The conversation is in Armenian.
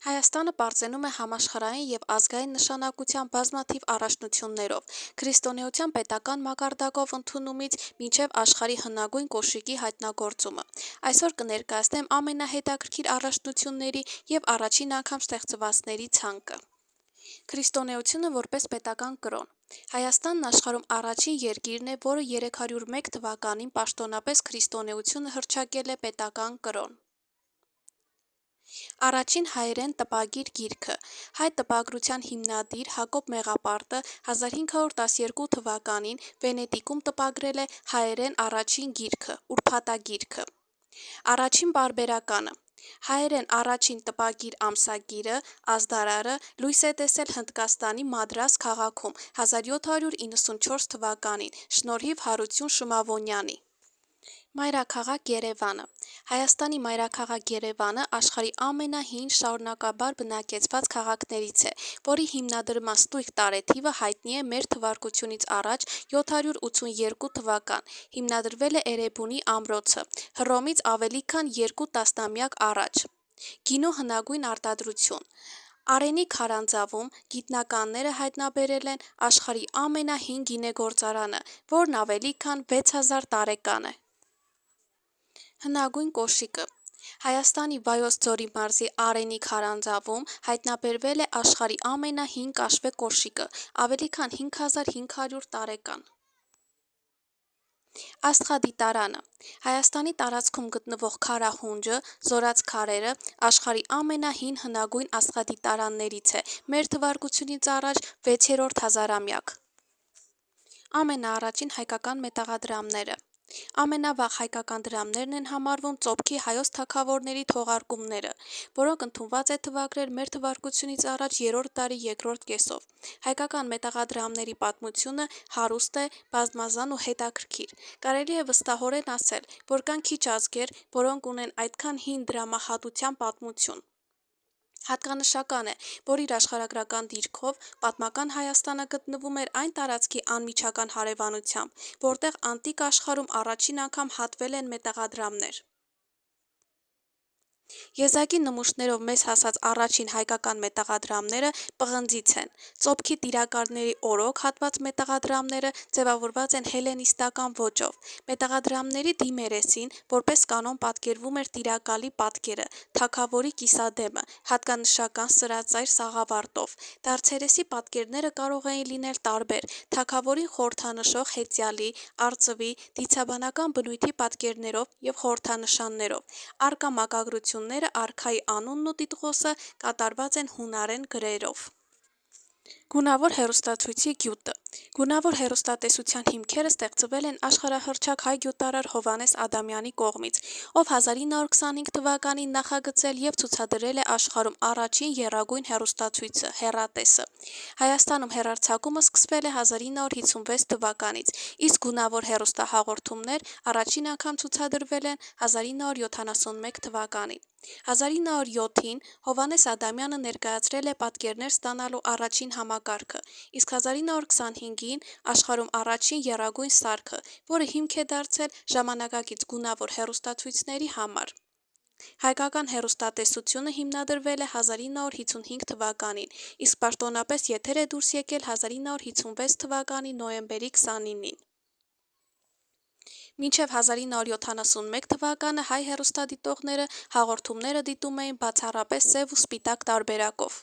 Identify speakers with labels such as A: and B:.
A: Հայաստանը պարզենում է համաշխարհային և ազգային նշանակության բազմաթիվ առաջնություններով, քրիստոնեության պետական մակարդակով ընդունումից մինչև աշխարհի հնագույն կոշիկի հայտնագործումը։ Այսօր կներկայացնեմ ամենահետաքրքիր առաջնությունների և առաջին անգամ ստեղծվածների ցանկը։ Քրիստոնեությունը որպես պետական կրոն։ Հայաստանն աշխարհում առաջին երկիրն է, որը 301 թվականին պաշտոնապես քրիստոնեությունը հռչակել է պետական կրոն։ Առաջին հայերեն տպագիր գիրքը։ Հայ տպագրության հիմնադիր Հակոբ Մեղապարտը 1512 թվականին Վենետիկում տպագրել է հայերեն առաջին գիրքը՝ ուրփաթագիրքը։ Առաջին պարբերականը։ Հայերեն առաջին տպագիր ամսագիրը՝ Ազդարարը, լույս է տեսել Հնդկաստանի Մադրաս քաղաքում 1794 թվականին, շնորհիվ Հարություն Շմավոնյանի։ Մայրաքաղաք Երևանը։ Հայաստանի մայրաքաղաք Երևանը աշխարհի ամենահին շարունակաբար բնակեցված քաղաքներից է, որի հիմնադրման ստույգ տարեթիվը հայտնի է մ.թ.ա. 782 թվական, հիմնադրվել է Էրեբունի ամրոցը, Հռոմից ավելի քան 2 տասնամյակ առաջ։ Գինու հնագույն արտադրություն։ Արենի քարանձավում գիտնականները հայտնաբերել են աշխարհի ամենահին գինեգործարանը, որն ավելի քան 6000 տարեկան է։ Հնագույն կոշիկը։ Հայաստանի Վայոց ձորի մարզի Արենի քարանձավում հայտնաբերվել է աշխարհի ամենահին կաշվե կոշիկը, ավելի քան 5500 տարեկան։ Աստղադիտարանը։ Հայաստանի տարածքում գտնվող քարահունջը, Զորաց քարերը, աշխարհի ամենահին հնագույն աստղադիտարաններից է, մ.թ.ա. 6-րդ հազարամյակ։ Ամենաառաջին հայկական մետաղադրամները։ Ամենավաղ հայկական դրամներն են համարվում Ծոփքի հայոց թագավորների թողարկումները, որոնք ընդունված է թվագրել մ.թ.ա. 3-րդ դարի երկրորդ կեսով։ Հայկական մետաղադրամների պատմությունը հարուստ է, բազմազան ու հետաքրքիր։ Կարելի է վստահորեն ասել, որ կան քիչ ազգեր, որոնք ունեն այդքան հին դրամահատության պատմություն։ Հատկանշական է, որ իր աշխարհագրական դիրքով պատմական Հայաստանը գտնվում էր այն տարածքի անմիջական հարևանությամբ, որտեղ անտիկ աշխարհում առաջին անգամ հատվել են մետաղադրամներ։ Եզակի նմուշներով մեզ հասած առաջին հայկական մետաղադրամները պղնձից են։ Ծոփքի տիրակալների օրոք հատված մետաղադրամները ձևավորված են հելլենիստական ոճով։ Մետաղադրամների դիմերեսին որպես կանոն պատկերվում էր տիրակալի պատկերը, թագավորի կիսադեմը, հատկանշական սրածայր սաղավարտով։ Դարձերեսի պատկերները կարող էին լինել տարբեր՝ թագավորին խորհրդանշող հեծյալի, արծվի, դիցաբանական բնույթի պատկերներով և խորհրդանշաններով։ Առկա մակագրությունները արքայի անունն ու տիտղոսը կատարված են հունարեն գրերով։ Գունավոր հեռուստացույցի գյուտը։ Գունավոր հեռուստատեսության հիմքերը ստեղծվել են աշխարհահռչակ հայ գյուտարար Հովհաննես Ադամյանի կողմից, ով 1925 թվականին նախագծել և ցուցադրել է աշխարհում առաջին եռագույն հեռուստացույցը՝ հեռատեսը։ Հայաստանում հեռարձակումը սկսվել է 1956 թվականից, իսկ գունավոր հեռուստահաղորդումներ առաջին անգամ ցուցադրվել են 1971 թվականին։ 1907-ին Հովհաննես Ադամյանը ներկայացրել է պատկերներ ստանալու առաջին համակարգը, իսկ 1925-ին աշխարհում առաջին եռագույն սարքը, որը հիմք է դարձել ժամանակակից գունավոր հեռուստացույցերի համար։ Հայկական հեռուստատեսությունը հիմնադրվել է 1955 թվականին, իսկ պաշտոնապես եթեր է դուրս եկել 1956 թվականի նոյեմբերի 29-ին։ Մինչև 1971 թվականը հայ հեռուստադիտողները հաղորդումները դիտում էին բացառապես սև ու սպիտակ տարբերակով։